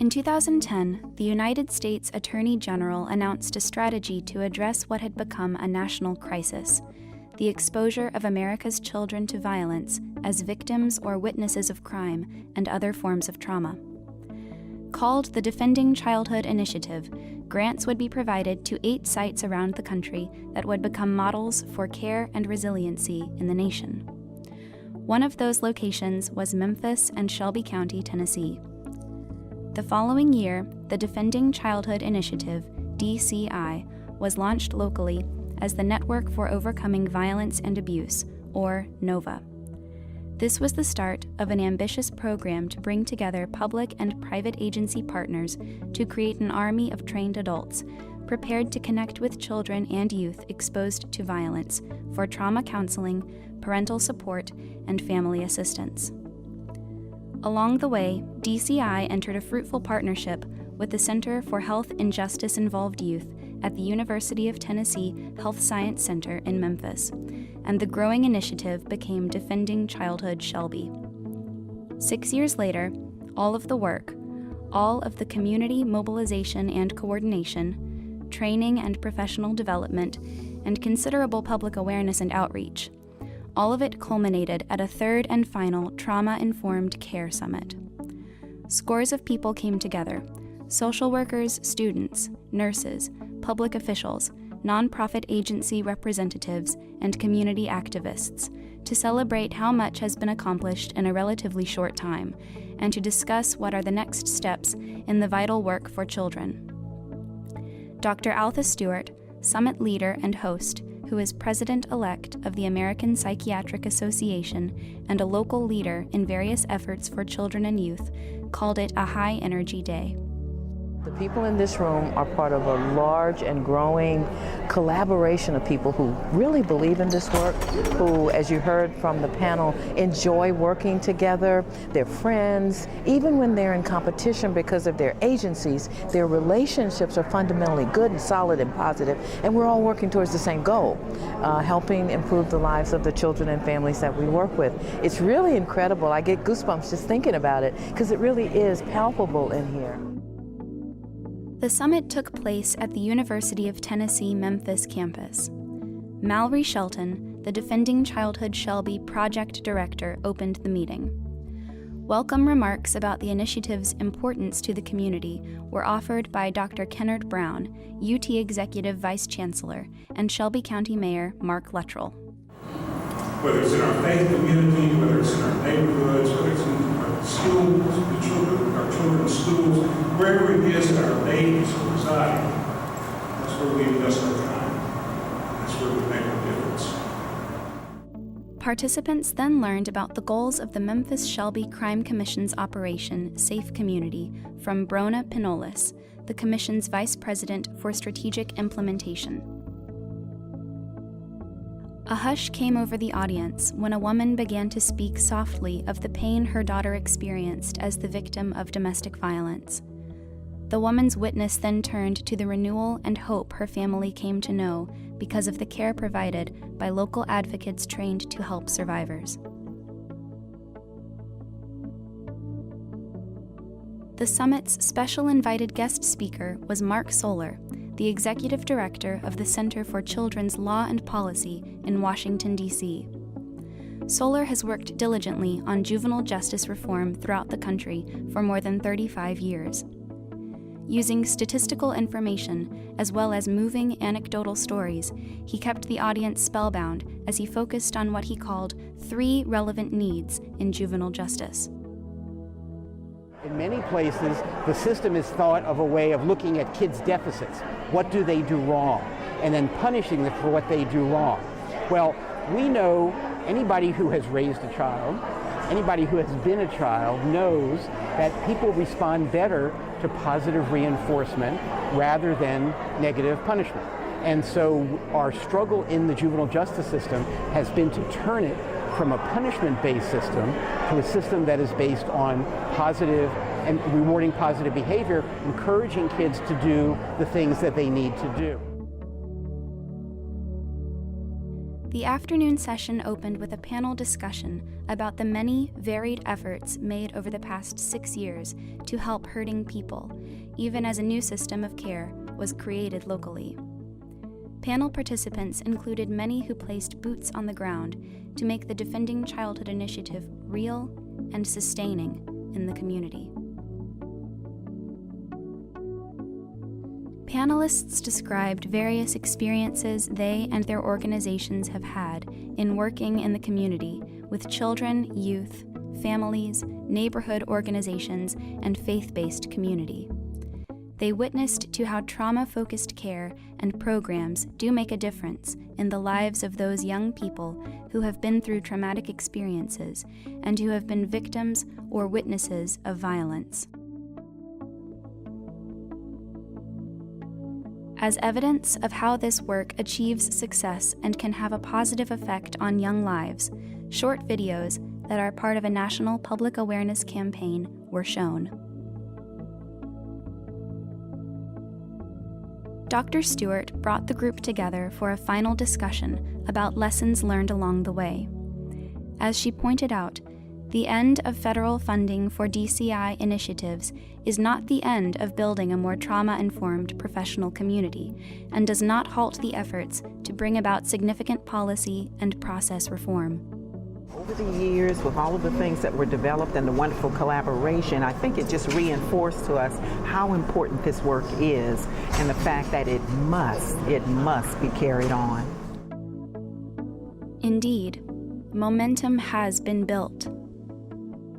In 2010, the United States Attorney General announced a strategy to address what had become a national crisis: the exposure of America's children to violence as victims or witnesses of crime and other forms of trauma. Called the Defending Childhood Initiative, grants would be provided to 8 sites around the country that would become models for care and resiliency in the nation. One of those locations was Memphis and Shelby County, Tennessee. The following year, the Defending Childhood Initiative, DCI, was launched locally as the Network for Overcoming Violence and Abuse, or NOVA. This was the start of an ambitious program to bring together public and private agency partners to create an army of trained adults prepared to connect with children and youth exposed to violence for trauma counseling, parental support, and family assistance. Along the way, DCI entered a fruitful partnership with the Center for Health and Justice-Involved Youth at the University of Tennessee Health Science Center in Memphis, and the growing initiative became Defending Childhood Shelby. 6 years later, all of the work, all of the community mobilization and coordination, training and professional development, and considerable public awareness and outreach, all of it culminated at a third and final Trauma-Informed Care Summit. Scores of people came together: social workers, students, nurses, public officials, nonprofit agency representatives, and community activists, to celebrate how much has been accomplished in a relatively short time, and to discuss what are the next steps in the vital work for children. Dr. Altha Stewart, summit leader and host, who is president-elect of the American Psychiatric Association and a local leader in various efforts for children and youth, called it a high-energy day. The people in this room are part of a large and growing collaboration of people who really believe in this work, who, as you heard from the panel, enjoy working together. They're friends. Even when they're in competition because of their agencies, their relationships are fundamentally good and solid and positive, and we're all working towards the same goal, helping improve the lives of the children and families that we work with. It's really incredible. I get goosebumps just thinking about it, because it really is palpable in here. The summit took place at the University of Tennessee Memphis campus. Mallory Shelton, the Defending Childhood Shelby project director, opened the meeting. Welcome remarks about the initiative's importance to the community were offered by Dr. Kennard Brown, UT Executive Vice Chancellor, and Shelby County Mayor Mark Luttrell. Whether it's in our faith community, whether it's in our neighborhoods, whether it's in our schools, our children's schools, wherever it is that our babies reside, that's where we invest our time. That's where we make a difference. Participants then learned about the goals of the Memphis Shelby Crime Commission's Operation Safe Community from Brona Pinolis, the Commission's Vice President for Strategic Implementation. A hush came over the audience when a woman began to speak softly of the pain her daughter experienced as the victim of domestic violence. The woman's witness then turned to the renewal and hope her family came to know because of the care provided by local advocates trained to help survivors. The summit's special invited guest speaker was Mark Soler, the executive director of the Center for Children's Law and Policy in Washington, D.C. Soler has worked diligently on juvenile justice reform throughout the country for more than 35 years. Using statistical information as well as moving anecdotal stories, he kept the audience spellbound as he focused on what he called 3 relevant needs in juvenile justice. In many places, the system is thought of a way of looking at kids' deficits. What do they do wrong? And then punishing them for what they do wrong. Well, we know anybody who has raised a child, anybody who has been a child knows that people respond better to positive reinforcement rather than negative punishment. And so our struggle in the juvenile justice system has been to turn it from a punishment-based system to a system that is based on positive and rewarding positive behavior, encouraging kids to do the things that they need to do. The afternoon session opened with a panel discussion about the many varied efforts made over the past 6 years to help hurting people, even as a new system of care was created locally. Panel participants included many who placed boots on the ground to make the Defending Childhood initiative real and sustaining in the community. Panelists described various experiences they and their organizations have had in working in the community with children, youth, families, neighborhood organizations, and faith-based community. They witnessed to how trauma-focused care and programs do make a difference in the lives of those young people who have been through traumatic experiences and who have been victims or witnesses of violence. As evidence of how this work achieves success and can have a positive effect on young lives, short videos that are part of a national public awareness campaign were shown. Dr. Stewart brought the group together for a final discussion about lessons learned along the way. As she pointed out, the end of federal funding for DCI initiatives is not the end of building a more trauma-informed professional community and does not halt the efforts to bring about significant policy and process reform. Over the years, with all of the things that were developed and the wonderful collaboration, I think it just reinforced to us how important this work is and the fact that it must be carried on. Indeed, momentum has been built.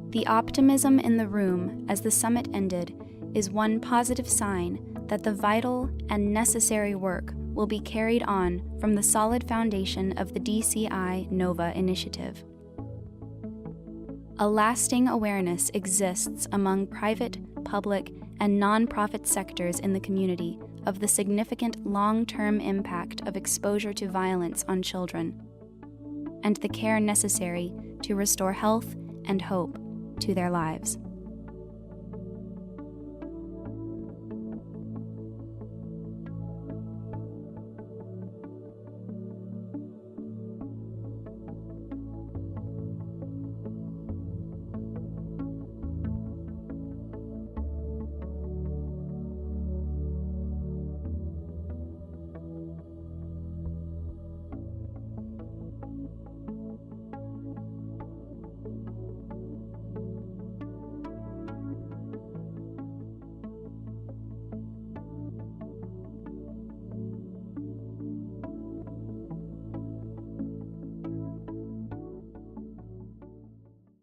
The optimism in the room as the summit ended is one positive sign that the vital and necessary work will be carried on from the solid foundation of the DCI NOVA initiative. A lasting awareness exists among private, public, and nonprofit sectors in the community of the significant long-term impact of exposure to violence on children, and the care necessary to restore health and hope to their lives.